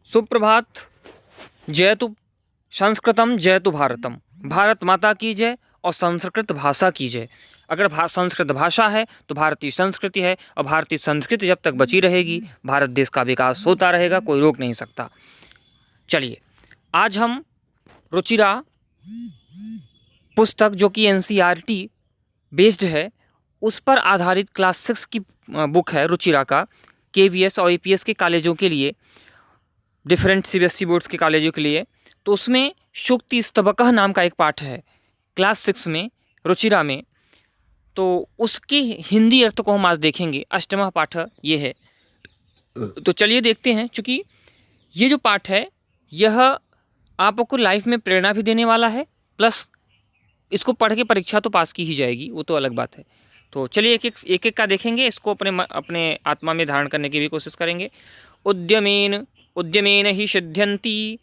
सुप्रभात। जयतु संस्कृतम जयतु भारतम। भारत माता की जय और संस्कृत भाषा की जय। अगर संस्कृत भाषा है तो भारतीय संस्कृति है, और भारतीय संस्कृति जब तक बची रहेगी भारत देश का विकास होता रहेगा, कोई रोक नहीं सकता। चलिए, आज हम रुचिरा पुस्तक जो कि एनसीईआरटी बेस्ड है उस पर आधारित क्लास 6 की बुक है रुचिरा का, केवीएस और एपीएस के कॉलेजों के लिए, डिफरेंट सीबीएसई बोर्ड्स के कॉलेजों के लिए। तो उसमें शुक्ति स्तबकः नाम का एक पाठ है क्लास 6 में, रुचिरा में। तो उसके हिंदी अर्थ को हम आज देखेंगे। अष्टमः पाठ ये है। तो चलिए देखते हैं। चूँकि ये जो पाठ है यह आपको लाइफ में प्रेरणा भी देने वाला है, प्लस इसको पढ़ के परीक्षा तो पास की ही जाएगी, वो तो अलग बात है। तो चलिए एक एक का देखेंगे, इसको अपने आत्मा में धारण करने की भी कोशिश करेंगे। उद्यमेन हि सिद्ध्यन्ति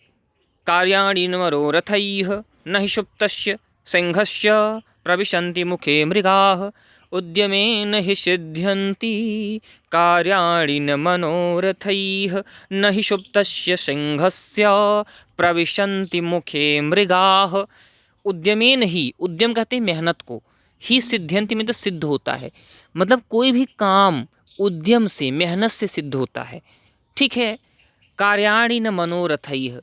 कार्याणि मनोरथैः, न हि सुप्तस्य सिंहस्य प्रविशन्ति मुखे मृगाः। उद्यमेन हि सिद्ध्यन्ति कार्याणि न मनोरथैः, न हि सुप्तस्य सिंहस्य प्रविशन्ति मुखे मृगाः। उद्यमेन ही, उद्यम कहते हैं मेहनत को, ही सिद्ध्यंति में तो सिद्ध होता है, मतलब कोई भी काम उद्यम से, मेहनत से सिद्ध होता है। ठीक है। कार्याणि न मनोरथैः,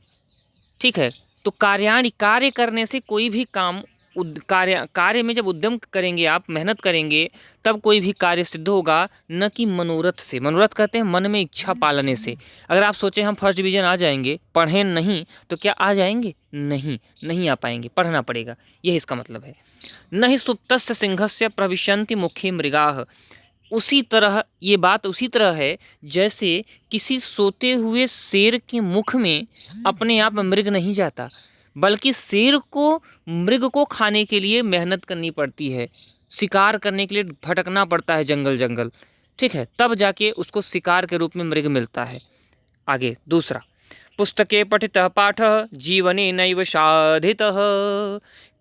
ठीक है। तो कार्याणि, कार्य करने से कोई भी काम, कार्य में जब उद्यम करेंगे आप, मेहनत करेंगे, तब कोई भी कार्य सिद्ध होगा, न कि मनोरथ से। मनोरथ कहते हैं मन में इच्छा पालने से। अगर आप सोचें हम फर्स्ट डिवीजन आ जाएंगे, पढ़ें नहीं, तो क्या आ जाएंगे? नहीं आ पाएंगे, पढ़ना पड़ेगा, यही इसका मतलब है। न ही सुप्तस्य सिंहस्य प्रविशन्ति मुखे मृगाः। उसी तरह ये बात उसी तरह है जैसे किसी सोते हुए शेर के मुख में अपने आप मृग नहीं जाता, बल्कि शेर को मृग को खाने के लिए मेहनत करनी पड़ती है, शिकार करने के लिए भटकना पड़ता है जंगल जंगल, ठीक है, तब जाके उसको शिकार के रूप में मृग मिलता है। आगे दूसरा, पुस्तके पठितः पाठः जीवने नैव साधितः,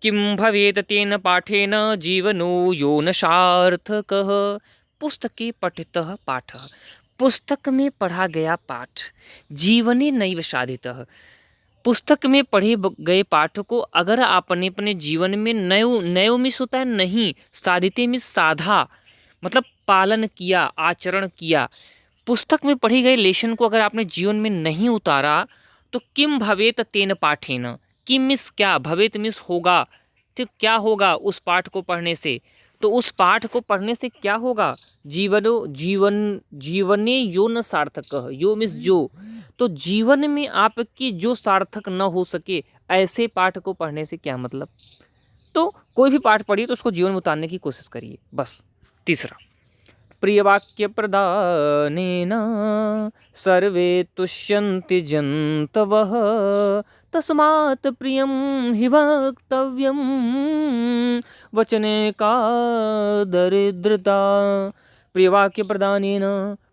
किं भवेत तेन पाठेन जीवनो यो न सार्थकः। पुस्तके पठितः पाठः, पुस्तक में पढ़ा गया पाठ, जीवने नैव साधितः, पुस्तक में पढ़े गए पाठ को अगर आपने अपने जीवन में नयो मिस होता है, नहीं, साधिते मिस साधा, मतलब पालन किया, आचरण किया। पुस्तक में पढ़ी गई लेसन को अगर आपने जीवन में नहीं उतारा तो किम भवेत तेन पाठेन, किम मिस क्या, भवेत मिस होगा, तो क्या होगा उस पाठ को पढ़ने से? तो उस पाठ को पढ़ने से क्या होगा? जीवने यो न सार्थक, यो मिस जो, तो जीवन में आपकी जो सार्थक न हो सके, ऐसे पाठ को पढ़ने से क्या मतलब? तो कोई भी पाठ पढ़िए तो उसको जीवन में उतारने की कोशिश करिए, बस। तीसरा, प्रियवाक्य प्रदानेन सर्वे तुष्यन्ति जन्तवः, तस्मात् प्रियं हि वक्तव्यं वचने का दरिद्रता। प्रियवाक्य प्रदानेन,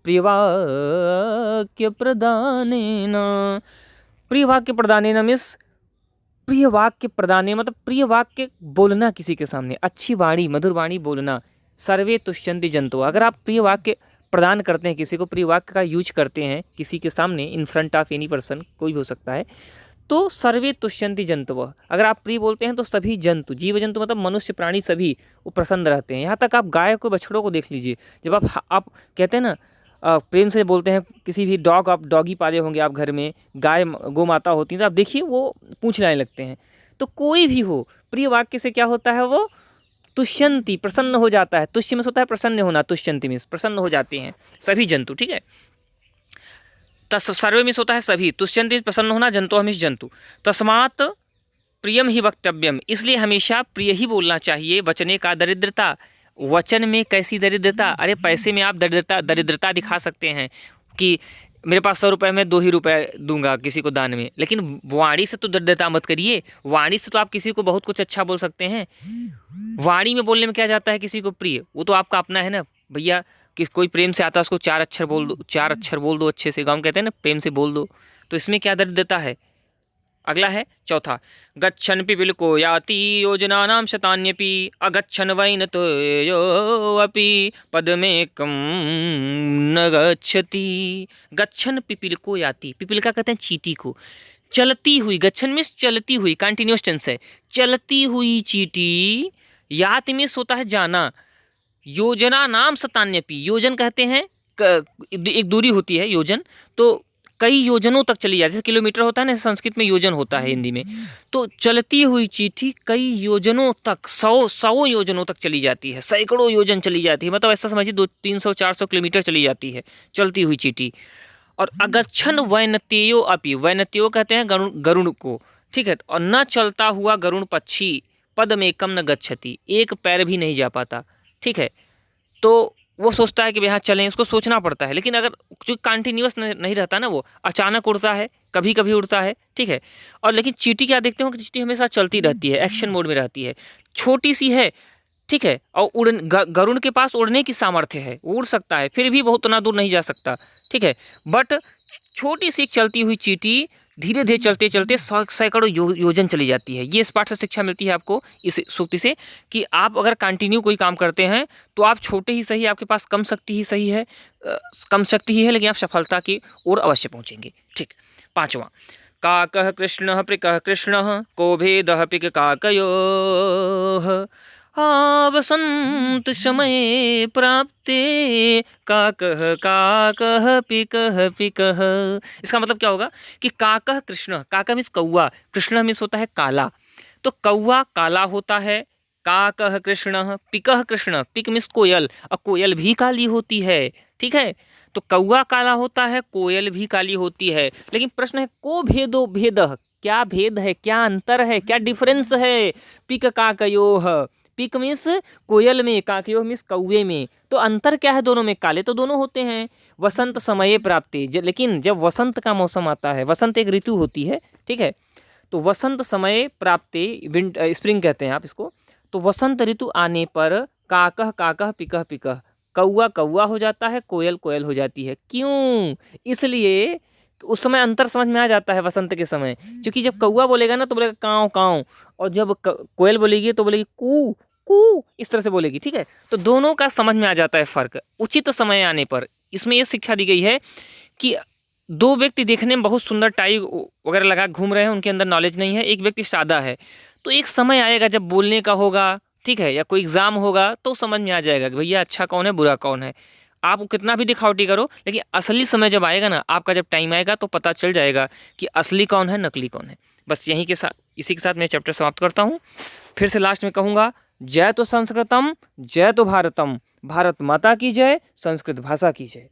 प्रियवाक्य प्रदानेन, प्रियवाक्य प्रदानेन मीन्स, प्रिय वाक्य प्रदाने मतलब प्रिय वाक्य बोलना किसी के सामने, अच्छी वाणी, मधुर वाणी बोलना। सर्वे तुष्यन्ति जंतु, अगर आप प्रिय वाक्य प्रदान करते हैं, किसी को प्रिय वाक्य का यूज करते हैं किसी के सामने, in front of any person, कोई भी हो सकता है, तो सर्वे तुष्यन्ति जंतु, अगर आप प्रिय बोलते हैं तो सभी जंतु, जीव जंतु मतलब मनुष्य प्राणी सभी, वो प्रसन्न रहते हैं। यहाँ तक आप गाय को, बछड़ों को देख लीजिए, जब आप कहते हैं ना, प्रेम से बोलते हैं, किसी भी डॉग, आप डॉगी पाले होंगे आप घर में, गाय गौ माता होती है, तो आप देखिए वो पूँछ लाने लगते हैं। तो कोई भी हो, प्रिय वाक्य से क्या होता है, वो तुष्यंती, प्रसन्न हो जाता है। तुष्य में होता है प्रसन्न होना, तुष्यंती में प्रसन्न हो जाते हैं सभी जंतु, ठीक है। सर्वे में होता है सभी, तुष्यंती प्रसन्न होना, जंतु हमेश जंतु। तस्मात् प्रियम ही वक्तव्यम, इसलिए हमेशा प्रिय ही बोलना चाहिए। वचने का दरिद्रता, वचन में कैसी दरिद्रता? अरे पैसे में आप दरिद्रता दिखा सकते हैं कि मेरे पास 100 रुपये में 2 ही रुपये दूंगा किसी को दान में, लेकिन वाणी से तो दरिद्रता मत करिए। वाणी से तो आप किसी को बहुत कुछ अच्छा बोल सकते हैं। वाणी में बोलने में क्या जाता है किसी को प्रिय, वो तो आपका अपना है ना भैया। कोई प्रेम से आता है, उसको 4 अक्षर बोल दो अच्छे से, गाँव कहते हैं ना, प्रेम से बोल दो, तो इसमें क्या दरिद्रता है? अगला है चौथा, गच्छन् पिपीलिको याति योजनानां शतान्यपि अगच्छन् वैनतेयोऽपि पदमेकं न गच्छति। गच्छन् पिपीलिको याति, पिपीलिका कहते हैं चींटी को, चलती हुई, गच्छन् मीन्स चलती हुई, कंटिन्यूअस टेंस है, चलती हुई चींटी, याति मीन्स होता है जाना, योजना नाम शतान्यपि, योजन कहते हैं एक दूरी होती है योजन, तो कई योजनों तक चली जाती है, जैसे किलोमीटर होता है ना, संस्कृत में योजन होता है हिंदी में, तो चलती हुई चींटी कई योजनों तक, सौ योजनों तक चली जाती है, सैकड़ों योजन चली जाती है, मतलब ऐसा समझिए 200-300-400 किलोमीटर चली जाती है चलती हुई चींटी। और अगच्छन् वैनतेयो अपि, वैनतेयो कहते हैं गरुड़ को, ठीक है, और न चलता हुआ गरुड़ पक्षी पदमेकम न गच्छति, एक पैर भी नहीं जा पाता, ठीक है, तो वो सोचता है कि यहाँ चलें, उसको सोचना पड़ता है, लेकिन अगर जो कंटिन्यूअस नहीं रहता ना, वो अचानक उड़ता है, कभी कभी उड़ता है, ठीक है। और लेकिन चींटी क्या देखते हो कि चींटी हमेशा चलती रहती है, एक्शन मोड में रहती है, छोटी सी है, ठीक है, और गरुड़ के पास उड़ने की सामर्थ्य है, उड़ सकता है, फिर भी बहुत ना दूर नहीं जा सकता, ठीक है, बट छोटी सी चलती हुई चींटी धीरे धीरे चलते चलते सैकड़ों योजन चली जाती है। ये इस पाठ से शिक्षा मिलती है आपको इस सूक्ति से कि आप अगर कंटिन्यू कोई काम करते हैं तो आप छोटे ही सही, आपके पास कम शक्ति ही सही है, कम शक्ति ही है, लेकिन आप सफलता की ओर अवश्य पहुंचेंगे। ठीक, पांचवा, काकः कृष्णः प्रिकः कृष्णः को भेदः पिक काकयोः वसंत समय प्राप्ते काकः काकः पिकः पिकः। इसका मतलब क्या होगा कि काकः कृष्ण, काका मीन्स कौआ, कृष्ण मीन्स होता है काला, तो कौआ काला होता है, काकः कृष्ण, पिकः कृष्ण, पिक मीन्स कोयल, और कोयल भी काली होती है, ठीक है, तो कौआ काला होता है, कोयल भी काली होती है, लेकिन प्रश्न है को भेदो भेदः, क्या भेद है, क्या अंतर है, क्या डिफरेंस है, पिक काकयोः, पिक मीन्स कोयल में, काकयोः मीन्स कौए में, तो अंतर क्या है दोनों में, काले तो दोनों होते हैं। वसंत समय प्राप्ति, लेकिन जब वसंत का मौसम आता है, वसंत एक ऋतु होती है, ठीक है, तो वसंत समय प्राप्ति, स्प्रिंग कहते हैं आप इसको, तो वसंत ऋतु आने पर काकः काकः पिकः पिकः, कौआ कौआ हो जाता है, कोयल कोयल हो जाती है। क्यों? इसलिए उस समय अंतर समझ में आ जाता है वसंत के समय, क्योंकि जब कौआ बोलेगा ना तो बोलेगा काँव काँव, और जब कोयल बोलेगी तो बोलेगी कू कू, इस तरह से बोलेगी, ठीक है, तो दोनों का समझ में आ जाता है फर्क उचित समय आने पर। इसमें यह शिक्षा दी गई है कि दो व्यक्ति देखने में बहुत सुंदर टाई वगैरह लगा घूम रहे हैं, उनके अंदर नॉलेज नहीं है, एक व्यक्ति सादा है, तो एक समय आएगा जब बोलने का होगा, ठीक है, या कोई एग्जाम होगा तो समझ में आ जाएगा कि भैया अच्छा कौन है बुरा कौन है। आप कितना भी दिखावटी करो, लेकिन असली समय जब आएगा ना, आपका जब टाइम आएगा तो पता चल जाएगा कि असली कौन है नकली कौन है। बस यहीं के साथ, इसी के साथ मैं चैप्टर समाप्त करता हूँ। फिर से लास्ट में कहूँगा, जय तो संस्कृतम, जय तो भारतम, भारत माता की जय, संस्कृत भाषा की जय।